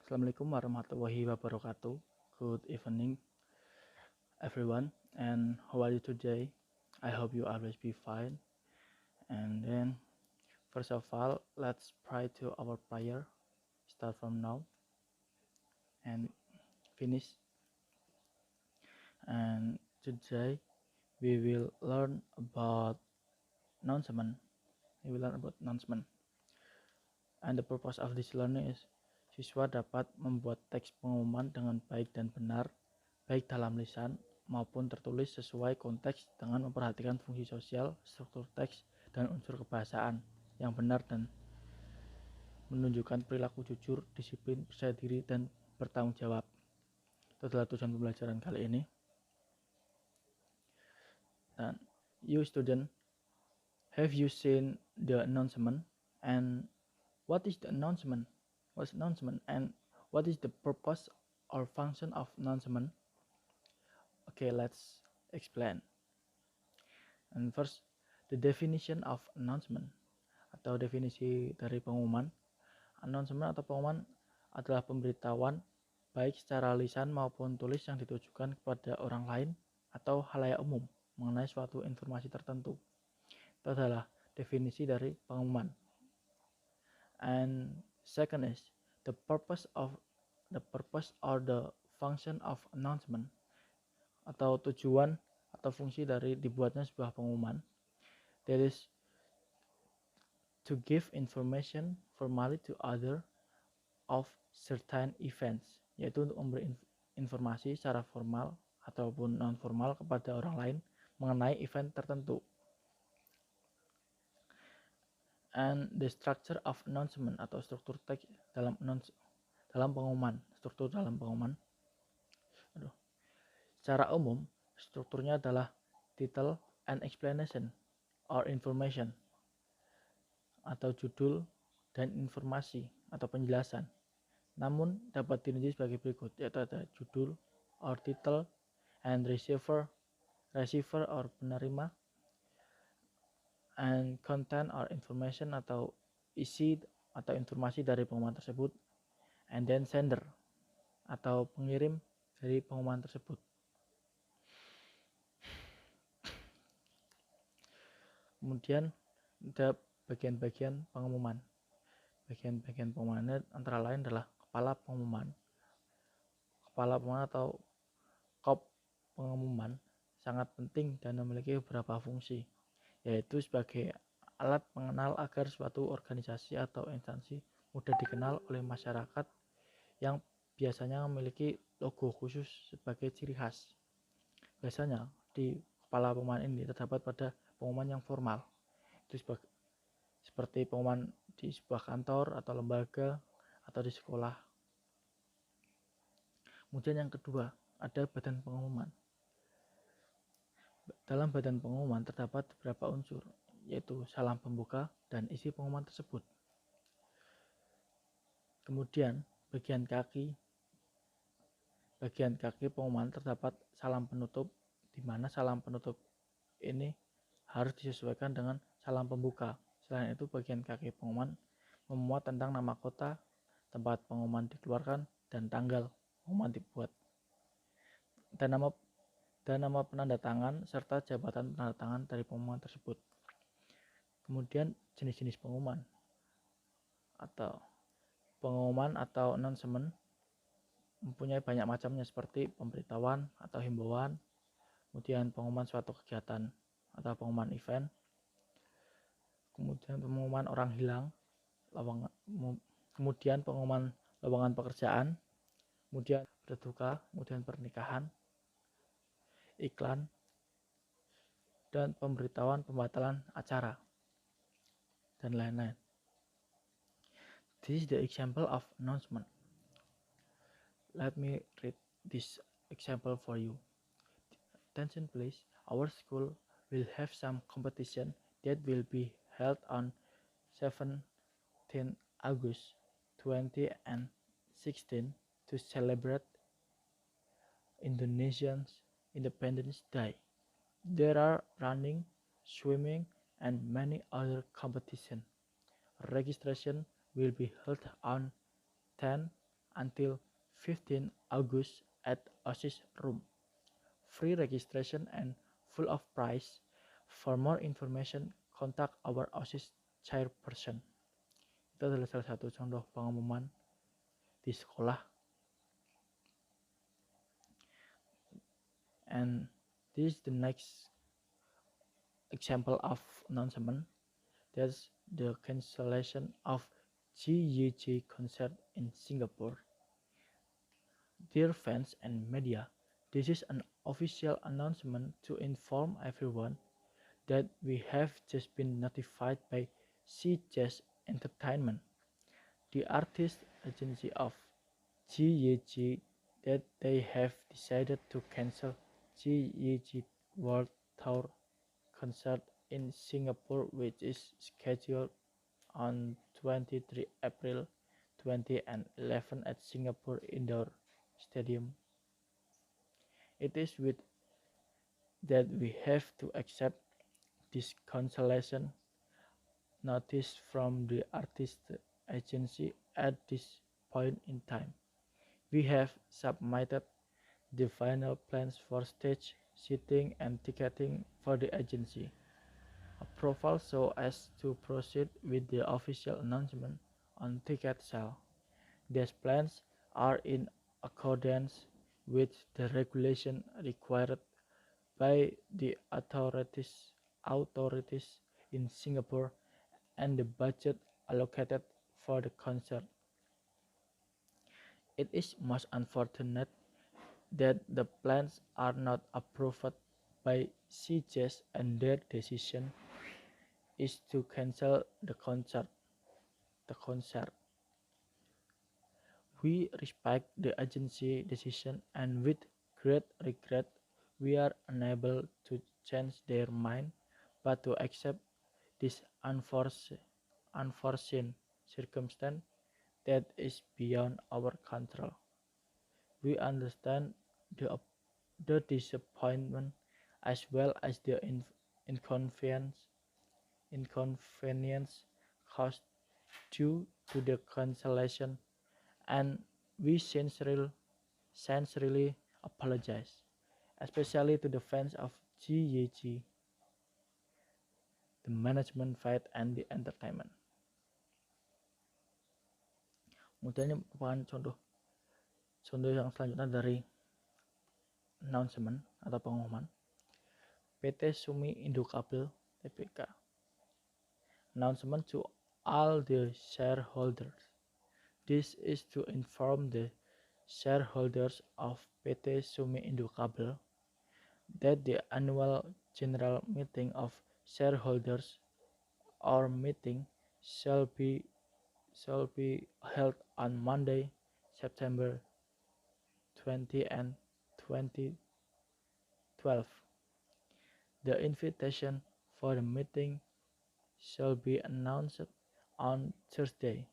Assalamualaikum warahmatullahi wabarakatuh. Good evening, everyone. And how are you today? I hope you always be fine. And then, first of all, let's pray to our prayer. Start from now and finish. And today, we will learn about announcement. We will learn about announcement. And the purpose of this learning is siswa dapat membuat teks pengumuman dengan baik dan benar, baik dalam lisan maupun tertulis sesuai konteks dengan memperhatikan fungsi sosial, struktur teks, dan unsur kebahasaan yang benar dan menunjukkan perilaku jujur, disiplin, percaya diri, dan bertanggung jawab. Itu adalah tujuan pembelajaran kali ini. Dan you student, have you seen the announcement? And what is the announcement? What's announcement? And what is the purpose or function of announcement? Okay, let's explain. And first, the definition of announcement atau definisi dari pengumuman. Announcement atau pengumuman adalah pemberitahuan baik secara lisan maupun tulis yang ditujukan kepada orang lain atau halayak umum mengenai suatu informasi tertentu. Itu adalah definisi dari pengumuman. And second is the purpose or the function of announcement atau tujuan atau fungsi dari dibuatnya sebuah pengumuman. That is to give information formally to other of certain events, yaitu untuk memberi informasi secara formal ataupun non formal kepada orang lain mengenai event tertentu. And the structure of announcement atau struktur teks dalam pengumuman. Struktur dalam pengumuman. Secara umum, strukturnya adalah title and explanation or information atau judul dan informasi atau penjelasan. Namun dapat dirinci sebagai berikut, yaitu ada judul or title and receiver or penerima, and content or information atau isi atau informasi dari pengumuman tersebut, and then sender atau pengirim dari pengumuman tersebut. Kemudian ada bagian-bagian pengumuman. Bagian-bagian pengumuman antara lain adalah kepala pengumuman atau kop pengumuman sangat penting dan memiliki beberapa fungsi, yaitu sebagai alat pengenal agar suatu organisasi atau instansi mudah dikenal oleh masyarakat yang biasanya memiliki logo khusus sebagai ciri khas. Biasanya di kepala pengumuman ini terdapat pada pengumuman yang formal, itu seperti pengumuman di sebuah kantor atau lembaga atau di sekolah. Kemudian yang kedua, ada badan pengumuman. Dalam badan pengumuman terdapat beberapa unsur, yaitu salam pembuka dan isi pengumuman tersebut. Kemudian bagian kaki pengumuman terdapat salam penutup, di mana salam penutup ini harus disesuaikan dengan salam pembuka. Selain itu, bagian kaki pengumuman memuat tentang nama kota, tempat pengumuman dikeluarkan, dan tanggal pengumuman dibuat, dan nama penanda tangan serta jabatan penanda tangan dari pengumuman tersebut. Kemudian jenis-jenis pengumuman atau announcement mempunyai banyak macamnya, seperti pemberitahuan atau himbauan, kemudian pengumuman suatu kegiatan atau pengumuman event, kemudian pengumuman orang hilang, kemudian pengumuman lowongan pekerjaan, kemudian berduka, kemudian pernikahan, iklan, dan pemberitahuan pembatalan acara, dan lain-lain. This is the example of announcement. Let me read this example for you. Attention please, our school will have some competition that will be held on 17 August 2016 to celebrate Indonesia's Independence Day. There are running, swimming, and many other competitions. Registration will be held on 10 until 15 August at Oasis Room. Free registration and full of price. For more information, contact our Oasis chairperson. Itu adalah salah satu contoh pengumuman di sekolah. And this is the next example of announcement. That's the cancellation of GEG concert in Singapore. Dear fans and media, this is an official announcement to inform everyone that we have just been notified by Sea Jazz Entertainment, the artist agency of GEG, that they have decided to cancel GEG World Tour concert in Singapore, which is scheduled on 23 April 2011 at Singapore Indoor Stadium. It is with that we have to accept this cancellation notice from the artist agency at this point in time. We have submitted the final plans for stage, seating, and ticketing for the agency approval so as to proceed with the official announcement on ticket sale. These plans are in accordance with the regulation required by the authorities in Singapore and the budget allocated for the concert. It is most unfortunate that the plans are not approved by Sea Jazz, and their decision is to cancel the concert. We respect the agency decision, and with great regret we are unable to change their mind but to accept this unforeseen circumstance that is beyond our control. We understand the disappointment as well as the inconvenience caused due to the cancellation, and we sincerely apologize, especially to the fans of GEG, the management fight, and the entertainment. Kemudian ini merupakan contoh yang selanjutnya dari announcement atau pengumuman PT Sumi Indokabel Tbk. Announcement to all the shareholders. This is to inform the shareholders of PT Sumi Indokabel that the annual general meeting of shareholders or meeting shall be held on Monday, September 20 and 2012. The invitation for the meeting shall be announced on Thursday,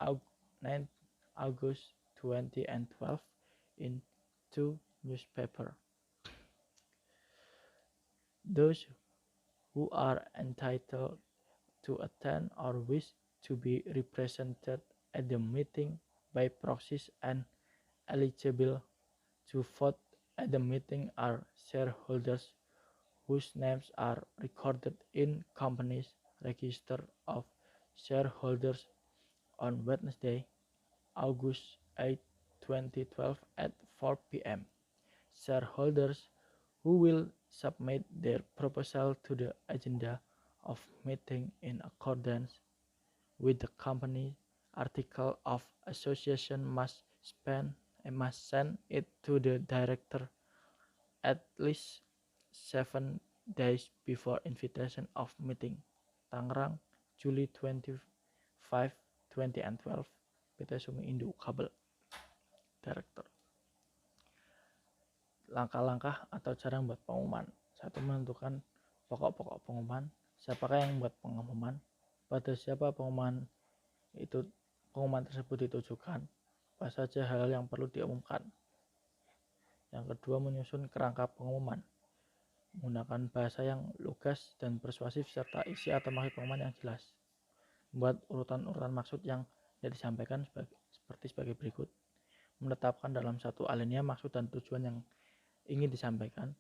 9 August 2012 in 2 newspapers. Those who are entitled to attend or wish to be represented at the meeting by proxies and eligible to vote at the meeting are shareholders whose names are recorded in company's register of shareholders on Wednesday, August 8, 2012 at 4 p.m. Shareholders who will submit their proposal to the agenda of meeting in accordance with the company article of association must send it to the director at least 7 days before invitation of meeting. Tangerang, Juli 25, 2012. PT Sumi Indokabel. Director. Langkah-langkah atau cara membuat pengumuman. 1. Menentukan pokok-pokok pengumuman. Siapakah yang membuat pengumuman? Pada siapa pengumuman tersebut ditujukan? Apa saja hal yang perlu diumumkan? Yang kedua, menyusun kerangka pengumuman. Menggunakan bahasa yang lugas dan persuasif serta isi atau maksud pengumuman yang jelas. Membuat urutan-urutan maksud yang disampaikan seperti berikut. menetapkan dalam satu alinea maksud dan tujuan yang ingin disampaikan,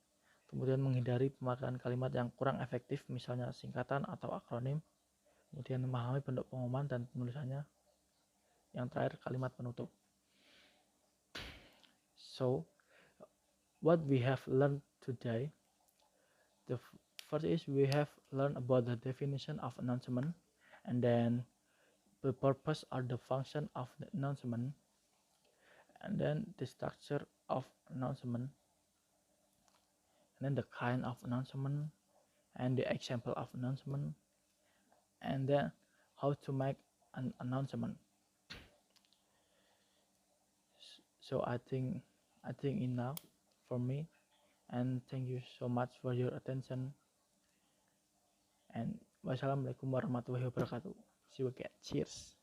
kemudian menghindari pemakaian kalimat yang kurang efektif, misalnya singkatan atau akronim, kemudian memahami bentuk pengumuman dan penulisannya, yang terakhir kalimat penutup. So, what we have learned today, the first is we have learned about the definition of announcement, and then the purpose or the function of the announcement, and then the structure of announcement, and then the kind of announcement, and the example of announcement, and then how to make an announcement. So I think enough for me, and thank you so much for your attention, and wassalamualaikum warahmatullahi wabarakatuh. See you again. Cheers.